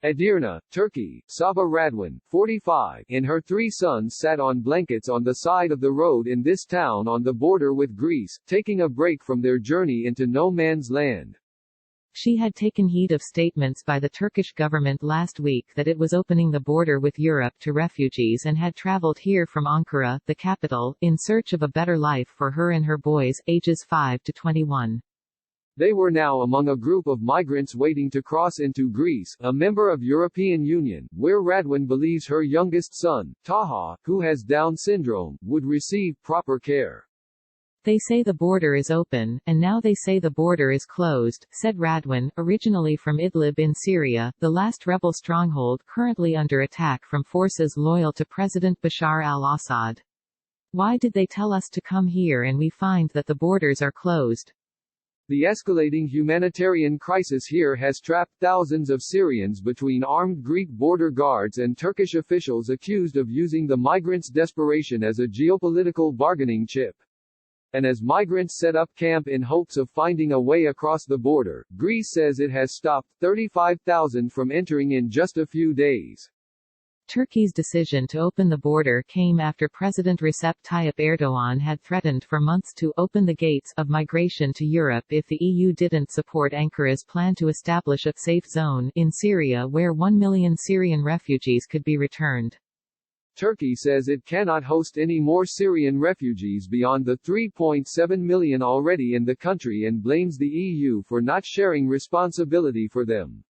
EDIRNE, Turkey, Sabah Radwan, 45, and her 3 sons sat on blankets on the side of the road in this town on the border with Greece, taking a break from their journey into no man's land. She had taken heed of statements by the Turkish government last week that it was opening the border with Europe to refugees and had traveled here from Ankara, the capital, in search of a better life for her and her boys, ages 5 to 21. They were now among a group of migrants waiting to cross into Greece, a member of European Union, where Radwan believes her youngest son, Taha, who has Down syndrome, would receive proper care. They say the border is open, and now they say the border is closed, said Radwan, originally from Idlib in Syria, the last rebel stronghold currently under attack from forces loyal to President Bashar al-Assad. Why did they tell us to come here and we find that the borders are closed? The escalating humanitarian crisis here has trapped thousands of Syrians between armed Greek border guards and Turkish officials accused of using the migrants' desperation as a geopolitical bargaining chip. And as migrants set up camp in hopes of finding a way across the border, Greece says it has stopped 35,000 from entering in just a few days. Turkey's decision to open the border came after President Recep Tayyip Erdogan had threatened for months to open the gates of migration to Europe if the EU didn't support Ankara's plan to establish a safe zone in Syria where 1 million Syrian refugees could be returned. Turkey says it cannot host any more Syrian refugees beyond the 3.7 million already in the country and blames the EU for not sharing responsibility for them.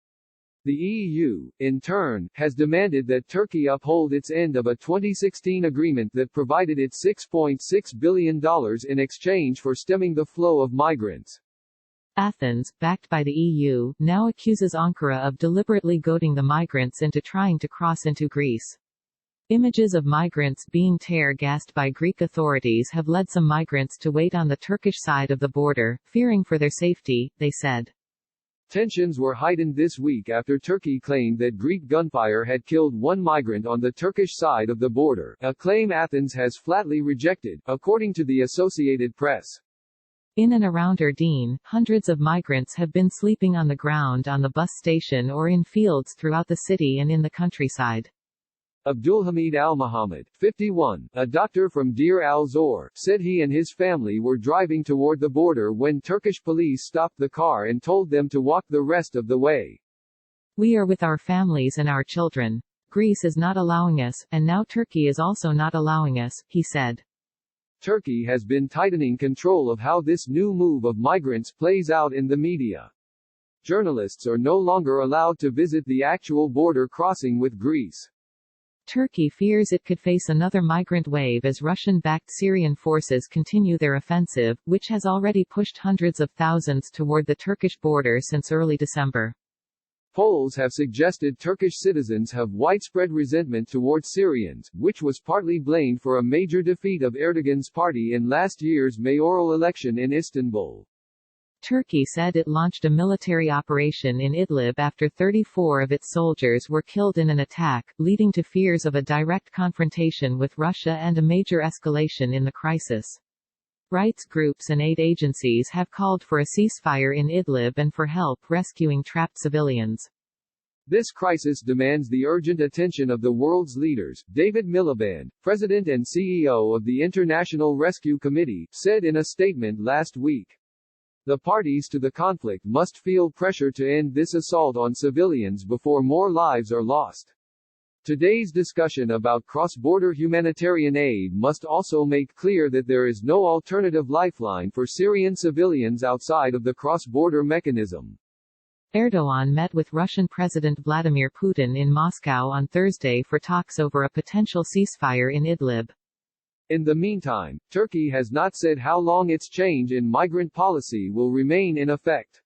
The EU, in turn, has demanded that Turkey uphold its end of a 2016 agreement that provided it $6.6 billion in exchange for stemming the flow of migrants. Athens, backed by the EU, now accuses Ankara of deliberately goading the migrants into trying to cross into Greece. Images of migrants being tear-gassed by Greek authorities have led some migrants to wait on the Turkish side of the border, fearing for their safety, they said. Tensions were heightened this week after Turkey claimed that Greek gunfire had killed 1 migrant on the Turkish side of the border, a claim Athens has flatly rejected, according to the Associated Press. In and around Erdene, hundreds of migrants have been sleeping on the ground on the bus station or in fields throughout the city and in the countryside. Abdulhamid al-Muhammad, 51, a doctor from Deir al-Zor, said he and his family were driving toward the border when Turkish police stopped the car and told them to walk the rest of the way. We are with our families and our children. Greece is not allowing us, and now Turkey is also not allowing us, he said. Turkey has been tightening control of how this new move of migrants plays out in the media. Journalists are no longer allowed to visit the actual border crossing with Greece. Turkey fears it could face another migrant wave as Russian-backed Syrian forces continue their offensive, which has already pushed hundreds of thousands toward the Turkish border since early December. Polls have suggested Turkish citizens have widespread resentment toward Syrians, which was partly blamed for a major defeat of Erdogan's party in last year's mayoral election in Istanbul. Turkey said it launched a military operation in Idlib after 34 of its soldiers were killed in an attack, leading to fears of a direct confrontation with Russia and a major escalation in the crisis. Rights groups and aid agencies have called for a ceasefire in Idlib and for help rescuing trapped civilians. This crisis demands the urgent attention of the world's leaders, David Miliband, President and CEO of the International Rescue Committee, said in a statement last week. The parties to the conflict must feel pressure to end this assault on civilians before more lives are lost. Today's discussion about cross-border humanitarian aid must also make clear that there is no alternative lifeline for Syrian civilians outside of the cross-border mechanism. Erdogan met with Russian President Vladimir Putin in Moscow on Thursday for talks over a potential ceasefire in Idlib. In the meantime, Turkey has not said how long its change in migrant policy will remain in effect.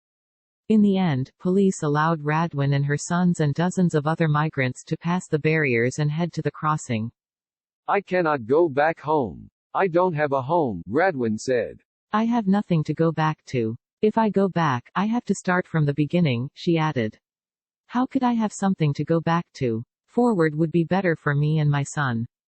In the end, police allowed Radwan and her sons and dozens of other migrants to pass the barriers and head to the crossing. I cannot go back home. I don't have a home, Radwan said. I have nothing to go back to. If I go back, I have to start from the beginning, she added. How could I have something to go back to? Forward would be better for me and my son.